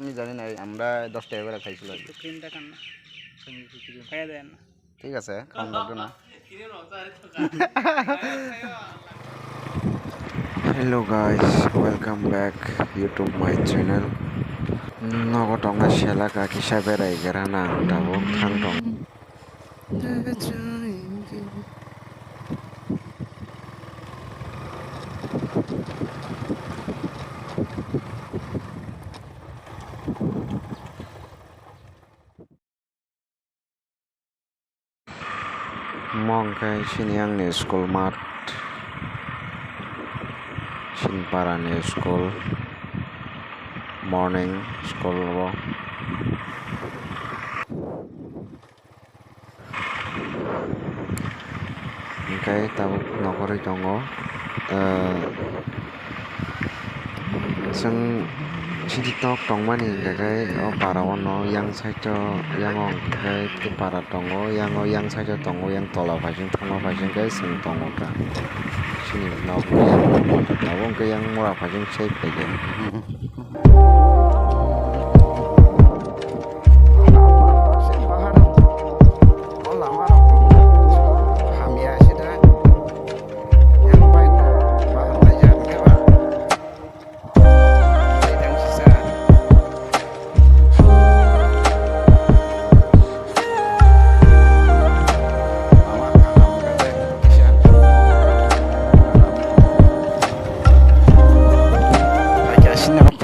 আমি জানি না, আমরা 10 টাকা করে খাইছিল। ক্রিমটা খান না, খাইয়া দেন না। ঠিক আছে, খাওয়ান লাগবে না। Hello guys, welcome back YouTube my channel. Nogotong na shela ka kisah berai gerana tabok thangtong. Mongkai sini yang nih school mat, Sinparane school, morning school lo. Mongkai tabuk nokori tongo, seng sini tok tong mani kakai parawan no yang saja yang ong kakai tu para tongo yang saja tongo yang tola fashion kai seng tongo ka sini nok nawong ke yang murah fashion shape aja.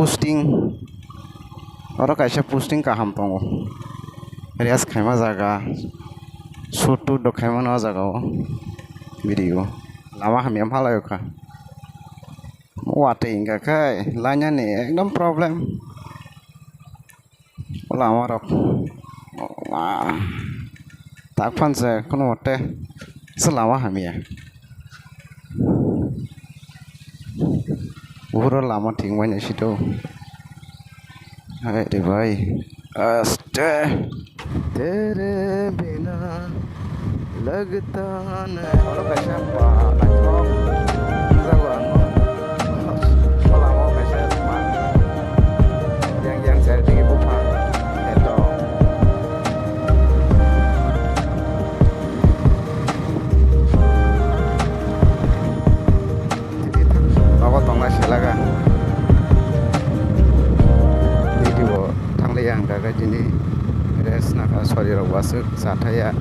Posting orang kaisa posting kaham tongo rias khaima jaga sutu do khaima no jaga video lama hamiam halayo kha wate inga kai lanya ni ekdom problem lama rok tak fanse kono wate selama hamia Uro lama ting banyak situ. Hai deh भाई aste तेरे बिना लगता नहीं orang kaisa apa lagi jagoan kalau mau kaisa apa yang saya tinggi bukan itu bawa tongga silakan yang gagal ini res nak sorry wasuk sataya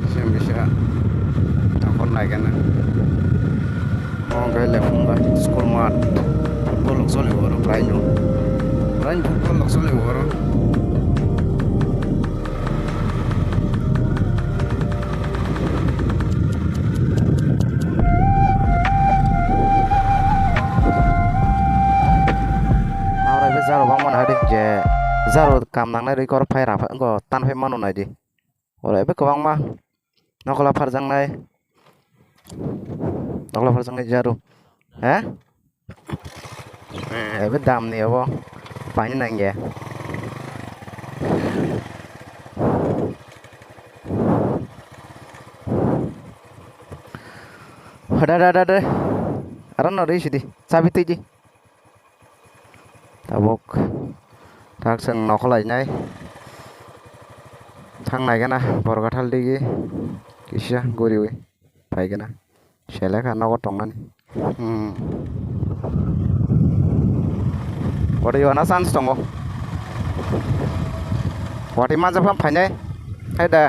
siam bisa takon lagi na mau gaya lefung ba school mat football sole waro lain football sole waro zaro bang mana hari je zaro kam nang nai kor phai ra ko tan phai manu nai di ore be ko bang ma nokola farjang nai zaro be dam ni abo pani nang ye ada aran ori sidi sabiti ji tabok tak seng nokolai nai thang nai kana borgathal digi kisya goriwe pai kana sele ka nogo tongan ore yona sans tongo wati ma japam phainai haida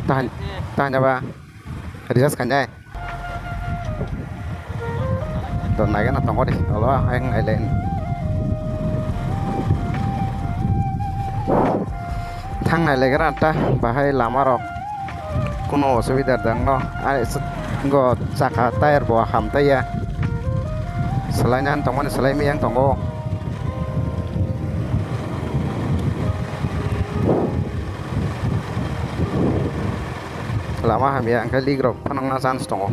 tahan jaba rias kanjai tuần này cái nó không có đi đó anh ấy lên thang này lấy cái rata và hay làm ở kuno sudah dang no ai go saka tayar bawa ham taya selain an tongon selain yang tongo lama ham yang kali grok panang nasan tongo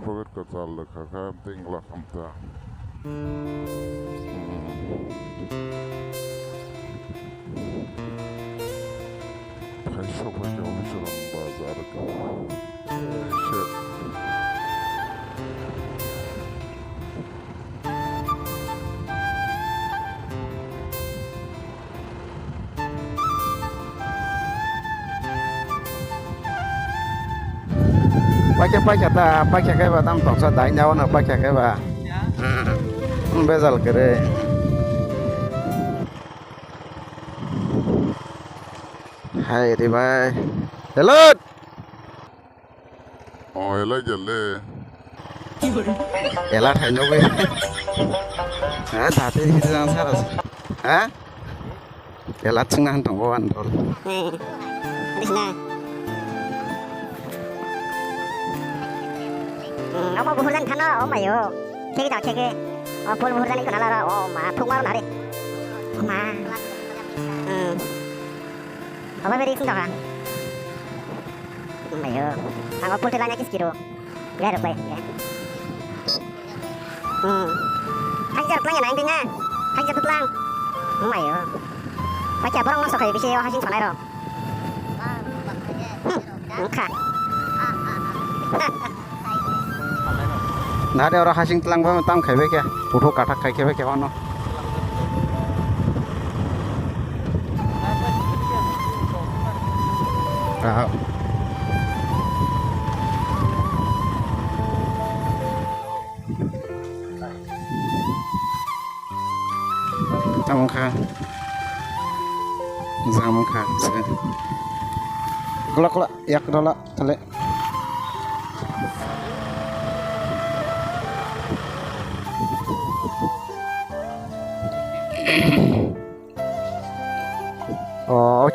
Power katal kakak tinggal kamta. sokak oluşturan bazı şey. pakai ba tam tong sa dai nyawa na pakai ba bezal kere hai ri bhai hello Öyle gele. ela thai no be ha ta te hi jang sa ha ela chung han tong wan dol 어머 무후단 타나 엄마요 책이다 책에 볼 무후단 이거 날라라 엄마 통마로 나래 엄마 엄마 베리 있습니다 엄마요 방어 볼 때가 냐기 스키로 그래 그래 하기자 플랑이 나인데냐 하기자 플랑 엄마요 바자 보랑 와서 가요 비시요 하신 전화로 카 na de ora hasing tlang ba tam khai be ke photo kathak khai ke be ke ono ah tamang kha zamang kha gola gola yak dola tale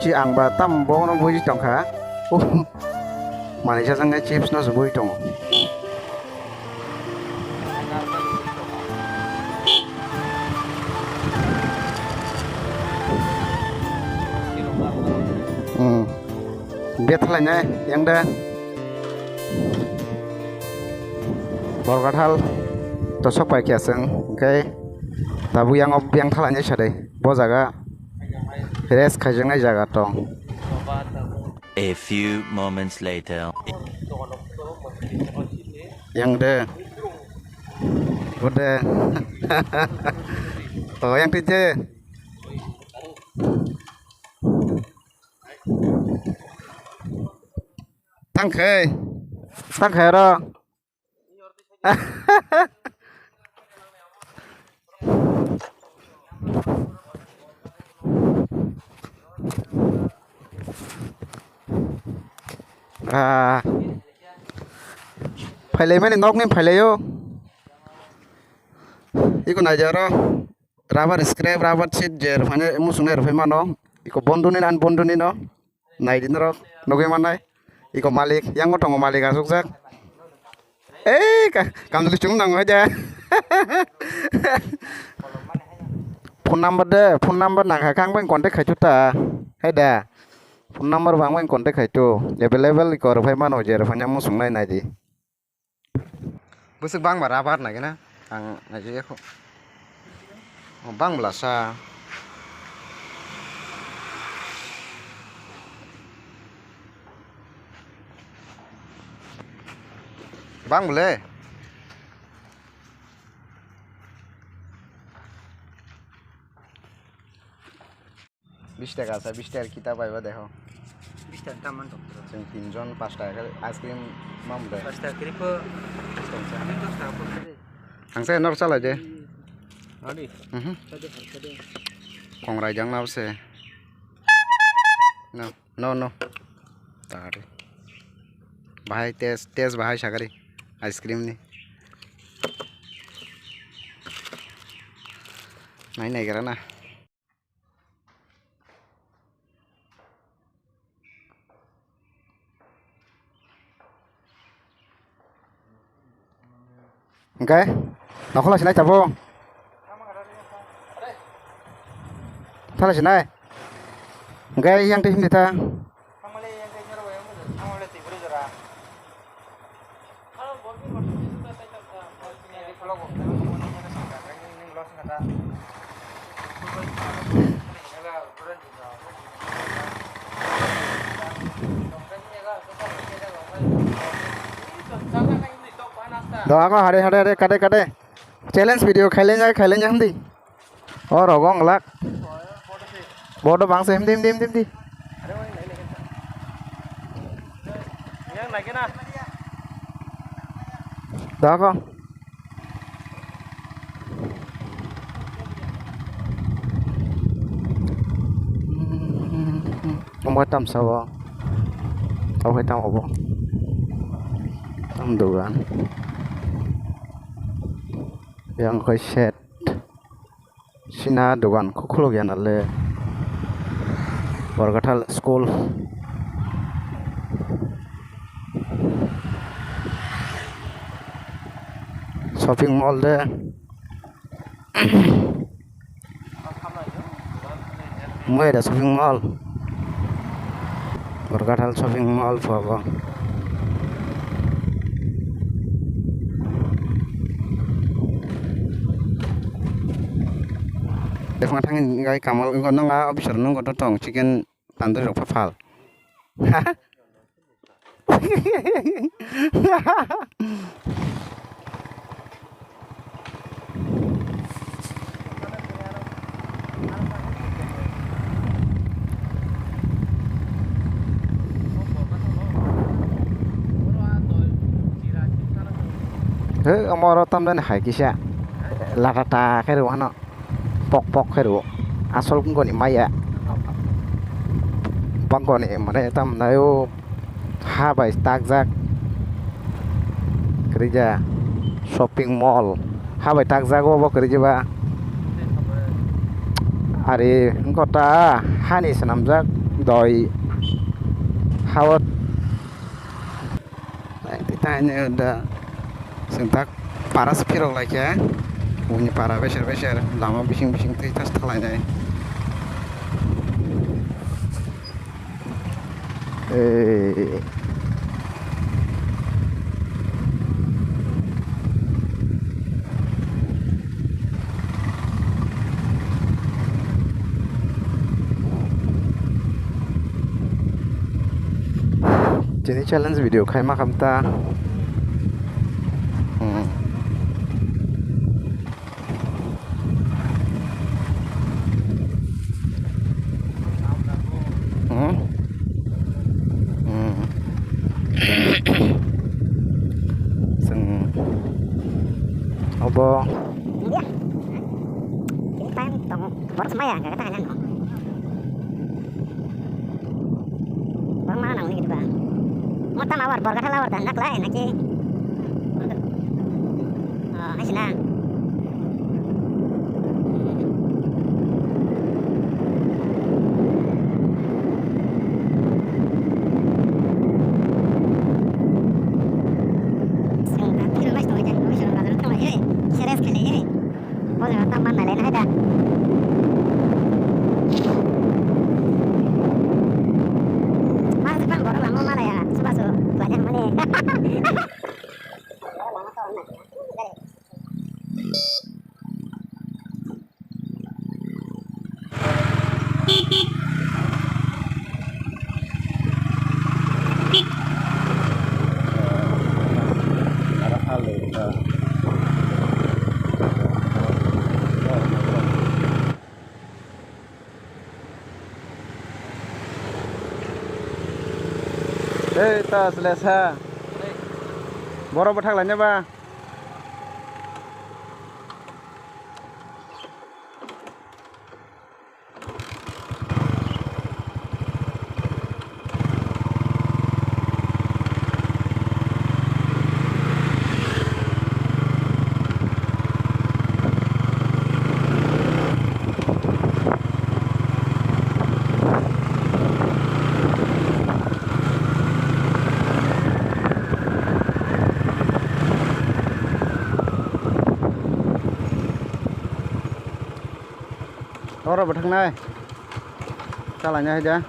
chị ăn bà tâm bố nó vui trong khá mà này cho rằng cái chips nó sẽ vui trong biết là nhé yang đây bor kathal to sok pai kya sang okay tabu yang thala nya chade bo jaga res khajangai jaga tong A few moments later. yang de udah oh yang tije tăng khơi đó phải lấy mấy nóc nên phải lấy vô 이거 나자라 rubber scrape rubber sheet jer phane musune rofai mano iko bonduni nan bonduni no naidin ro noge manai iko malik yang ngotong malik asuk jak kamduli chung nang aja phone number nang kang bang contact khachuta haida phone number bang bang contact khachu available iko rofai mano jer phane musung nai naidi busuk bang bara bar na gena ang naji ko bang belasa bang boleh 20 টাকা আছে 20 টাকার কিতা পাইবা দেখো 20 টাকা দাম মানতো जों তিনজন 5 টাকা আইসক্রিম মামদে 5 টাকা ক্রিপ 10 টাকা পড়ছে हांसे नर चला जे আদি সাদে kongrajang na se no tari bahai tes bahai sagari ice cream ni nai gara na okay nakhola sinai chabo thala sinai okay yang tim dita amale yang kay nyaro yang amale tibure jara halo bolbi sudah tay tak ni follow ko ni sangka ni loss kata ala buran juga Doa ko hare kade. Challenge video khailenya hamdi. Oh rogong lak. Bodo bangsa hamdi. Yang lagi na. Doa ko. Ông tam sao ông hay tam ổ tam dugan yang koi set sina dugan kukulo gian ale Borgathal school shopping mall de moi ada shopping mall Borgathal shopping mall phaba Defang thang gai kamal ngono nga obisar nung ko tong chicken tandoori rok phal Amoro tam dan hai kisah latata kairu hano pok kairu asal ko ni maya bangko ni mane tam nayo ha bai takjak kerja shopping mall ha bai takjak bo kerja ba are kota hani sanamjak doi hawat tanya udah sentak paras pirok lagi ya punya para beser lama bising tas talanya jadi challenge video kai makam ta Obo. Iya. Ini time tong boros maya enggak ketahanan kok. Bang mana nang gitu bang. Mau tamawar Borgathal lawar dan nak lain aja. Oh, asina. Tas lesa. Boro bathak lainnya ba. Boro bathak nai. Salahnya aja.